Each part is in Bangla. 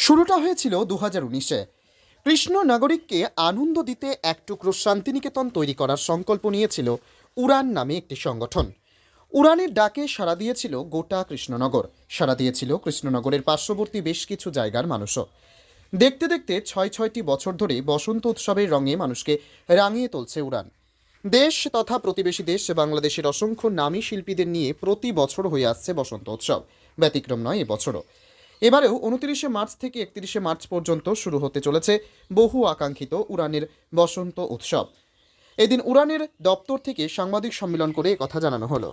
শুরুটা হয়েছিল 2019-এ। কৃষ্ণ নাগরিককে আনন্দ দিতে এক টুকরো শান্তিনিকেতন তৈরি করার সংকল্প নিয়েছিল উড়ান নামে একটি সংগঠন। উড়ানের ডাকে সাড়া দিয়েছিল গোটা কৃষ্ণনগর, সাড়া দিয়েছিল কৃষ্ণনগরের পার্শ্ববর্তী বেশ কিছু জায়গার মানুষও। দেখতে দেখতে ছয়টি বছর ধরে বসন্ত উৎসবের রঙে মানুষকে রাঙিয়ে তুলছে উড়ান। দেশ তথা প্রতিবেশী দেশ বাংলাদেশের অসংখ্য নামী শিল্পীদের নিয়ে প্রতি বছর হয়ে আসছে বসন্ত উৎসব। ব্যতিক্রম নয় এবছরও। এবারেও 29শে মার্চ থেকে 31শে মার্চ পর্যন্ত শুরু হতে চলেছে বহু আকাঙ্ক্ষিত উড়ানের বসন্ত উৎসব। এদিন উড়ানের দপ্তর থেকে সাংবাদিক সম্মেলন করে কথা জানানো হলো।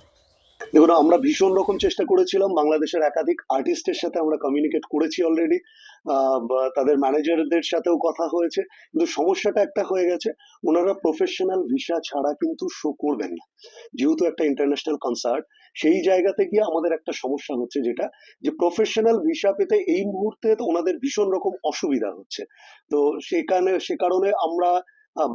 দেখুন, আমরা ভীষণ রকম চেষ্টা করেছিলাম। বাংলাদেশের একাধিক আর্টিস্টের সাথে আমরা কমিউনিকেট করেছি অলরেডি, তাদের ম্যানেজারদের সাথেও কথা হয়েছে, কিন্তু সমস্যাটা একটা হয়ে গেছে, ওনারা প্রফেশনাল ভিসা ছাড়া কিন্তু শো করবেন না। যেহেতু একটা ইন্টারন্যাশনাল কনসার্ট, সেই জায়গাতে গিয়ে আমাদের একটা সমস্যা হচ্ছে, যেটা যে প্রফেশনাল ভিসা পেতে এই মুহূর্তে তো ওনাদের ভীষণ রকম অসুবিধা হচ্ছে। তো সে কারণে আমরা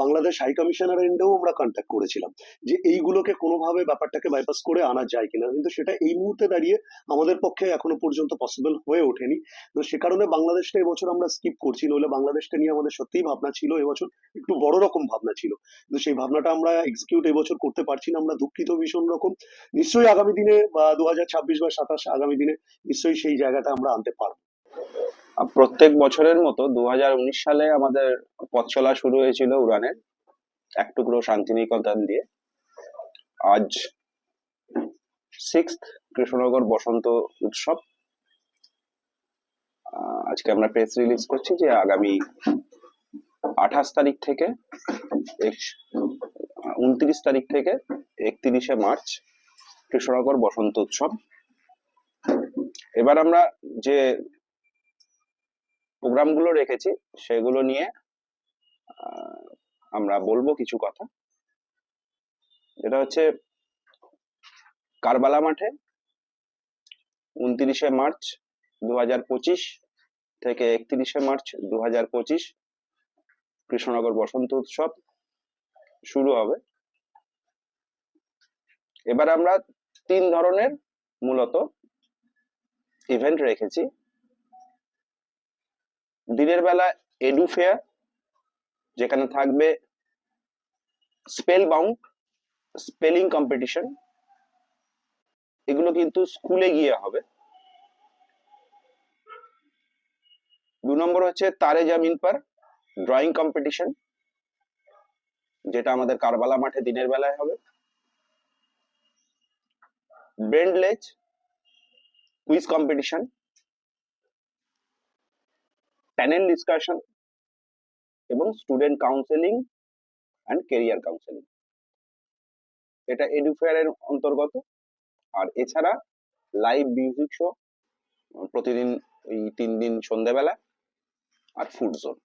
বাংলাদেশ হাই কমিশনার এন্ডেও আমরা কন্ট্যাক্ট করেছিলাম যে এইগুলোকে কোনোভাবে ব্যাপারটাকে বাইপাস করে আনা যায় কিনা, কিন্তু সেটা এই মুহূর্তে দাঁড়িয়ে আমাদের পক্ষে এখনো পর্যন্ত পসিবল হয়ে ওঠেনি। তো সে কারণে বাংলাদেশটা এবছর আমরা স্কিপ করছি, নইলে বাংলাদেশটা নিয়ে আমাদের সত্যিই ভাবনা ছিল, এবছর একটু বড় রকম ভাবনা ছিল, কিন্তু সেই ভাবনাটা আমরা এক্সিকিউট এবছর করতে পারছি না। আমরা দুঃখিত ভীষণ রকম। নিশ্চয়ই আগামী দিনে বা 2026 বা 27 আগামী দিনে নিশ্চয়ই সেই জায়গাটা আমরা আনতে পারবো। প্রত্যেক বছরের মতো 2019 সালে আমাদের পথ চলা শুরু হয়েছিল উড়ানের এক টুকরো শান্তিনিকেতন দিয়ে। আজ 6th কৃষ্ণনগর বসন্ত উৎসব। আজকে আমরা প্রেস রিলিজ করছি যে আগামী 28 তারিখ থেকে 29 তারিখ থেকে 31শে মার্চ কৃষ্ণনগর বসন্ত উৎসব। এবার আমরা যে প্রোগ্রামগুলো রেখেছি সেগুলো নিয়ে আমরা বলবো কিছু কথা। যেটা হচ্ছে কারবালা মাঠে 29শে মার্চ 2025 থেকে 31শে মার্চ 2025 কৃষ্ণনগর বসন্ত উৎসব শুরু হবে। এবার আমরা 3 ধরনের মূলত ইভেন্ট রেখেছি। দিনের বেলা এডু ফেয়ার, যেখানে থাকবে স্পেল বাউন্ড, স্পেলিং কম্পিটিশন, এগুলো কিন্তু স্কুলে গিয়ে হবে। 2 নম্বর হচ্ছে তারে জামিন পার ড্রয়িং কম্পিটিশন, যেটা আমাদের কারবালা মাঠে দিনের বেলায় হবে। ব্রেন্ডলেজ কুইজ কম্পিটিশন, প্যানেল ডিসকাশন এবং student counselling and career counselling, এটা এডুফেয়ারের অন্তর্গত। আর এছাড়া লাইভ মিউজিক শো প্রতিদিন এই 3 দিন সন্ধ্যেবেলা, আর ফুড জোন।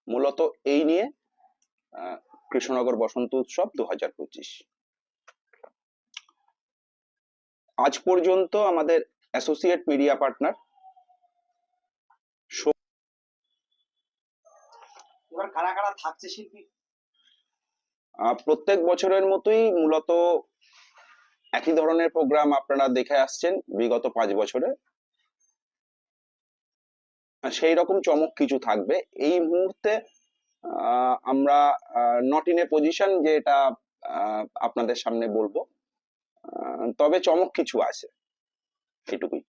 মূলত এই নিয়ে কৃষ্ণনগর বসন্ত উৎসব 2025। আজ পর্যন্ত আমাদের অ্যাসোসিয়েট মিডিয়া পার্টনার কারা কারা থাকছে শিল্পী? প্রত্যেক বছরের মতোই মূলত একই ধরনের প্রোগ্রাম আপনারা দেখে আসছেন বিগত 5 বছরে। সেই রকম চমক কিছু থাকবে। এই মুহূর্তে আমরা নট ইন এ পজিশন যে এটা আপনাদের সামনে বলবো, তবে চমক কিছু আছে, এটুকুই।